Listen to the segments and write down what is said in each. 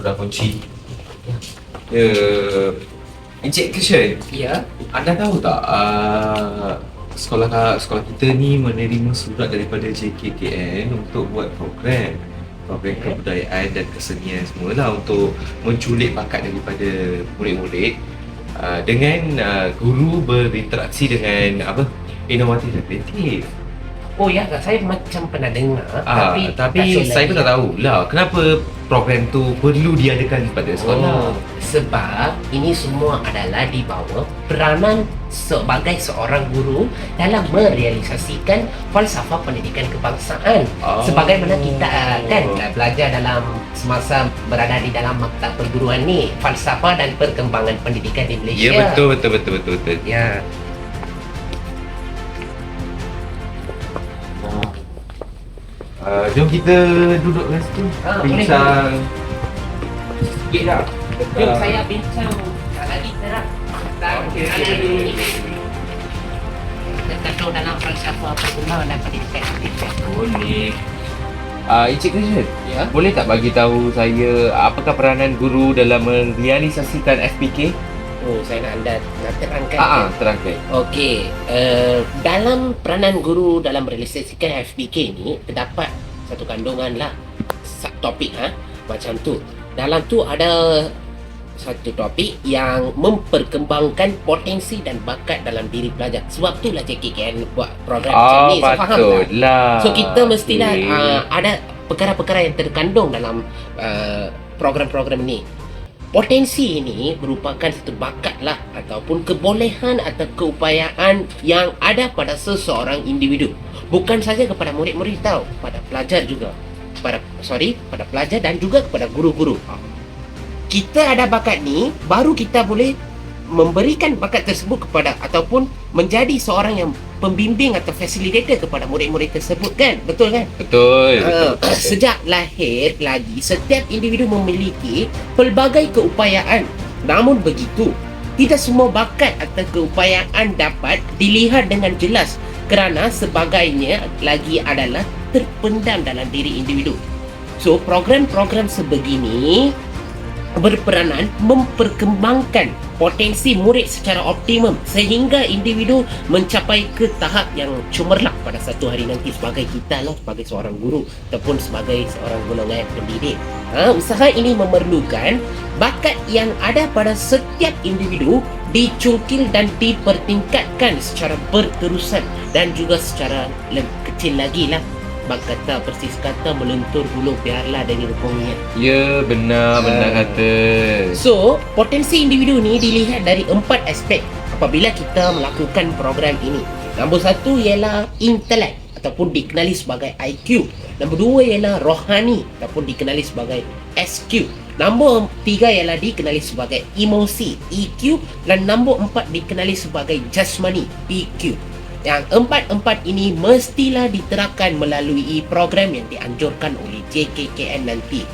sudah kunci. Ya, Encik Kishan, Ya. anda tahu tak sekolah kita ni menerima surat daripada JKKN untuk buat program kebudayaan dan kesenian semualah untuk menculik bakat daripada murid-murid dengan guru berinteraksi dengan inovatif dan kreatif. Oh ya, saya macam pernah dengar, Tapi tak saya pun lagi. tak tahu lah kenapa program tu perlu diadakan pada sekolah. Sebab ini semua adalah di bawah peranan sebagai seorang guru dalam merealisasikan falsafah pendidikan kebangsaan. Sebagaimana kita kan belajar dalam semasa berada di dalam maktab perguruan ni, falsafah dan perkembangan pendidikan di Malaysia. Ya, betul. Ya. Jom kita duduk kat situ. Boleh. Bincang sikit lah. Jom saya bincang lagi terang tentang Okey. terkandung dalam falsafah perkembangan dan pendidikan. Boleh. Encik Krishan, Ya. boleh tak bagi tahu saya apakah peranan guru dalam merealisasikan FPK? Oh, saya nak terangkan. Terangkan. Okey, dalam peranan guru dalam merealisasikan FPK ni terdapat satu kandungan lah topik macam tu. Dalam tu ada satu topik yang memperkembangkan potensi dan bakat dalam diri pelajar. Sebab tu lah JKKN buat program macam ni. So, faham tak? Patutlah. So kita mestilah Okey. ada perkara-perkara yang terkandung dalam program-program ni. Potensi ini merupakan satu bakat lah ataupun kebolehan atau keupayaan yang ada pada seseorang individu. Bukan saja kepada murid-murid tahu, pada pelajar juga. Pada pelajar dan juga kepada guru-guru. Kita ada bakat ni, baru kita boleh memberikan bakat tersebut kepada ataupun menjadi seorang yang pembimbing atau facilitator kepada murid-murid tersebut kan? Betul kan? Betul. Sejak lahir lagi, setiap individu memiliki pelbagai keupayaan. Namun begitu, tidak semua bakat atau keupayaan dapat dilihat dengan jelas kerana sebagainya lagi adalah terpendam dalam diri individu. So, program-program sebegini berperanan memperkembangkan potensi murid secara optimum sehingga individu mencapai ke tahap yang cemerlang pada satu hari nanti sebagai kita lah, sebagai seorang guru ataupun sebagai seorang golongan pendidik. Usaha ini memerlukan bakat yang ada pada setiap individu dicungkil dan dipertingkatkan secara berterusan dan juga secara lebih kecil lagi lah. Bang kata, persis kata, melentur bulu biarlah dari rukungnya. Ya, benar kata. So, potensi individu ni dilihat dari 4 aspek apabila kita melakukan program ini. Nombor 1 ialah intelek ataupun dikenali sebagai IQ. Nombor 2 ialah rohani ataupun dikenali sebagai SQ. Nombor 3 ialah dikenali sebagai emosi, EQ. Dan nombor 4 dikenali sebagai jasmani, PQ. Yang empat ini mestilah diterapkan melalui program yang dianjurkan oleh JKKN nanti.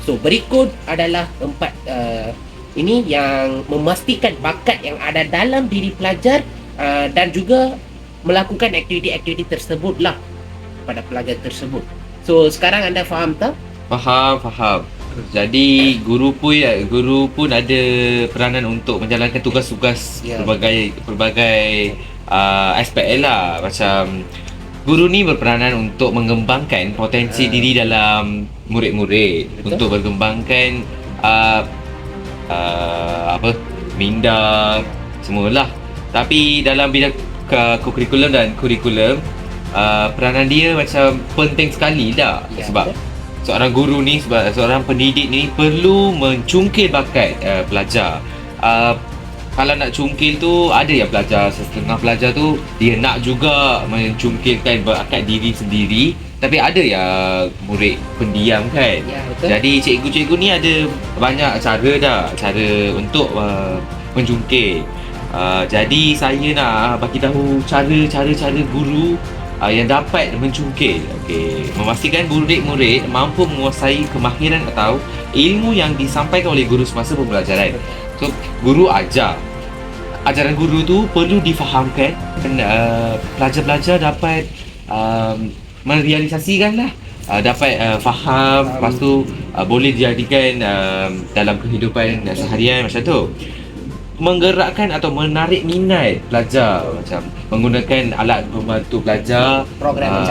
So, berikut adalah 4 ini yang memastikan bakat yang ada dalam diri pelajar dan juga melakukan aktiviti-aktiviti tersebutlah pada pelajar tersebut. So, sekarang anda faham tak? Faham. Jadi guru pun ada peranan untuk menjalankan tugas-tugas Ya. pelbagai aspek lah. Macam guru ni berperanan untuk mengembangkan potensi diri dalam murid-murid. Betul. Untuk berkembangkan minda semualah. Tapi dalam bidang kurikulum peranan dia macam penting sekali lah. Ya, Sebab betul. seorang guru ni, seorang pendidik ni perlu mencungkil bakat pelajar. Kalau nak cungkil tu, ada yang pelajar, setengah pelajar tu dia nak juga mencungkilkan bakat diri sendiri, tapi ada yang murid pendiam kan. Ya, betul. Jadi cikgu-cikgu ni ada banyak cara untuk mencungkil. Jadi saya nak bagi tahu cara guru yang dapat mencungkil. Okey, memastikan murid-murid mampu menguasai kemahiran atau ilmu yang disampaikan oleh guru semasa pembelajaran. So, guru ajaran guru tu perlu difahamkan dan pelajar-pelajar dapat merealisasikan lah, dapat faham, lepas tu boleh dijadikan dalam kehidupan seharian macam tu. Menggerakkan atau menarik minat pelajar, macam menggunakan alat pembantu pelajar,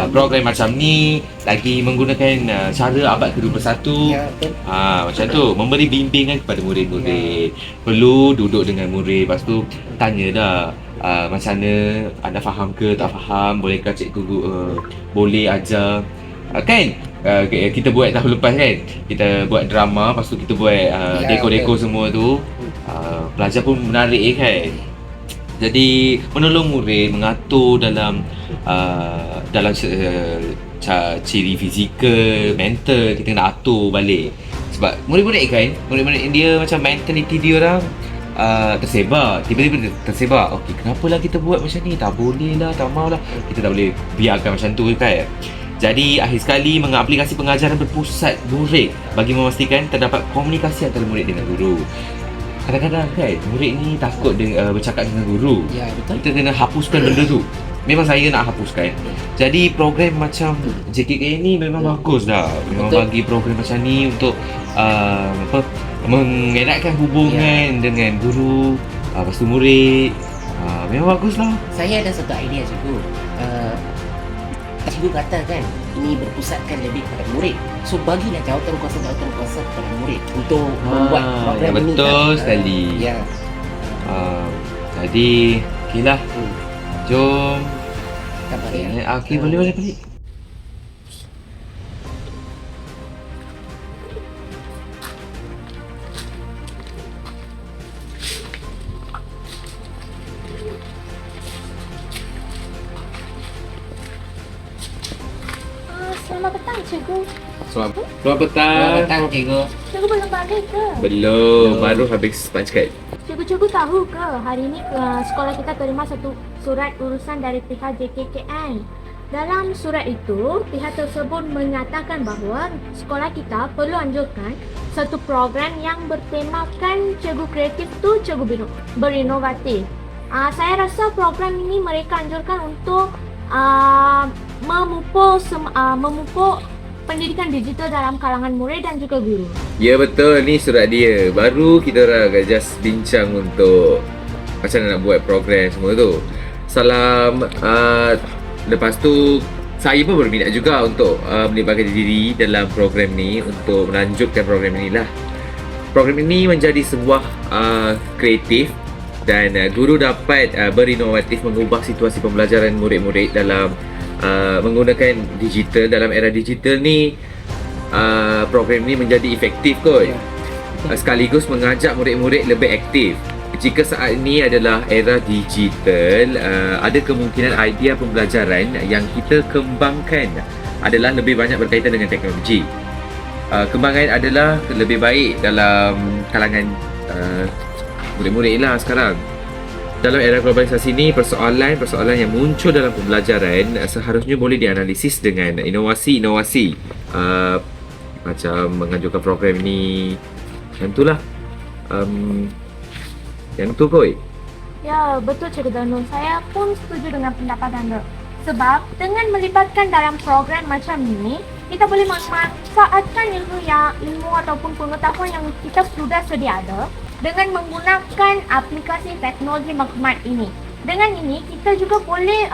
program macam ni, lagi menggunakan cara abad ke-21. Ya, betul. Macam tu, memberi bimbingan kepada murid-murid. Perlu duduk dengan murid, lepas tu tanya dah, macam mana, anda faham ke tak faham, bolehkah cikgu boleh ajar. Kan kita buat tahun lepas kan, kita buat drama, lepas tu kita buat dekor-dekor semua tu. Pelajar pun menarik kan. Jadi menolong murid mengatur dalam ciri fizikal, mental, kita kena atur balik. Sebab murid-murid India macam mentality dia orang tersebar, tiba-tiba tersebar. Okey, kenapalah kita buat macam ni? Tak boleh lah, tak maulah. Kita tak boleh biarkan macam tu kan. Jadi akhir sekali aplikasi pengajaran berpusat murid bagi memastikan terdapat komunikasi antara murid dengan guru. Kadang-kadang kan murid ni takut bercakap dengan guru. Ya, betul. Kita kena hapuskan benda tu. Memang saya nak hapuskan. Jadi program macam JKK ni memang bagus dah. Memang Betul. bagi program macam ni untuk mengeratkan hubungan dengan guru, lepas tu murid. Memang bagus lah. Saya ada satu idea cikgu. Cikgu kata kan ini berpusatkan lebih kepada murid. So bagilah jawatan kuasa kepada murid untuk membuat program ini. Betul sekali. Ya. Jadi okeylah. Jom. Tak boleh. Okey, boleh balik. Selamat petang, cikgu. Selamat petang. Selamat petang cikgu. Cikgu belum balik ke? Belum, baru habis lunch kan. Cikgu tahu ke hari ini sekolah kita terima satu surat urusan dari pihak JKKN. Dalam surat itu, pihak tersebut menyatakan bahawa sekolah kita perlu anjurkan satu program yang bertemakan cikgu kreatif tu cikgu berinovatif. Saya rasa program ini mereka anjurkan untuk memupuk pendidikan digital dalam kalangan murid dan juga guru. Ya betul, ni surat dia. Baru kita orang just bincang untuk macam mana nak buat program semua tu. Salam. Lepas tu saya pun berminat juga untuk melibatkan diri dalam program ni untuk melanjutkan program ni lah. Program ini menjadi sebuah kreatif dan guru dapat berinovatif mengubah situasi pembelajaran murid-murid dalam menggunakan digital. Dalam era digital ni program ni menjadi efektif kot. Sekaligus mengajak murid-murid lebih aktif. Jika saat ini adalah era digital, ada kemungkinan idea pembelajaran yang kita kembangkan adalah lebih banyak berkaitan dengan teknologi. Kembangan adalah lebih baik dalam kalangan murid-murid lah sekarang. Dalam era globalisasi ni, persoalan yang muncul dalam pembelajaran seharusnya boleh dianalisis dengan inovasi-inovasi. Macam mengajukan program ni, macam tu lah. Yang tu koi. Ya, betul Cikgu Danu. Saya pun setuju dengan pendapat anda. Sebab dengan melibatkan dalam program macam ni, kita boleh memanfaatkan ilmu ataupun pengetahuan yang kita sudah sedia ada dengan menggunakan aplikasi teknologi maklumat ini. Dengan ini, kita juga boleh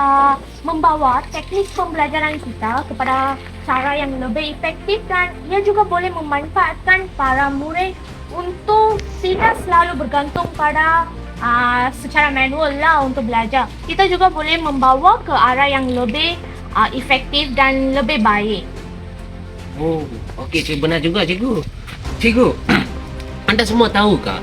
membawa teknik pembelajaran kita kepada cara yang lebih efektif dan ia juga boleh memanfaatkan para murid untuk tidak selalu bergantung pada secara manual lah untuk belajar. Kita juga boleh membawa ke arah yang lebih efektif dan lebih baik. Oh, okey, cikgu, benar juga cikgu. Cikgu, anda semua tahu ke?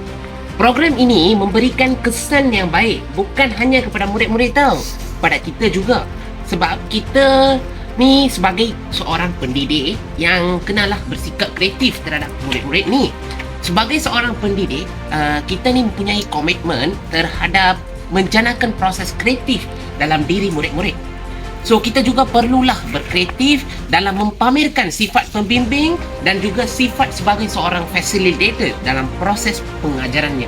Program ini memberikan kesan yang baik bukan hanya kepada murid-murid tau, pada kita juga. Sebab kita ni sebagai seorang pendidik yang kenalah bersikap kreatif terhadap murid-murid ni. Sebagai seorang pendidik, kita ni mempunyai komitmen terhadap menjanakan proses kreatif dalam diri murid-murid. So kita juga perlulah berkreatif dalam mempamerkan sifat pembimbing dan juga sifat sebagai seorang facilitator dalam proses pengajarannya.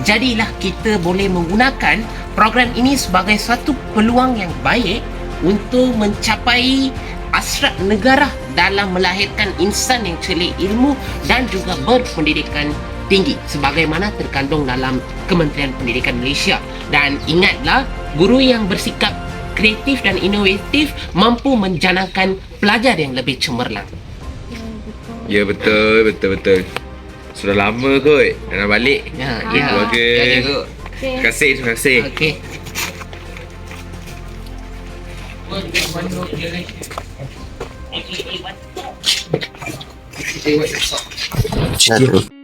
Jadilah kita boleh menggunakan program ini sebagai satu peluang yang baik untuk mencapai hasrat negara dalam melahirkan insan yang celik ilmu dan juga berpendidikan tinggi sebagaimana terkandung dalam Kementerian Pendidikan Malaysia. Dan ingatlah, guru yang bersikap kreatif dan inovatif mampu menjanakkan pelajar yang lebih cemerlang. Ya, betul. Sudah lama kot nak balik. Ya, Keluarga. ya cikgu. Okay. Terima kasih. Okey. Satu.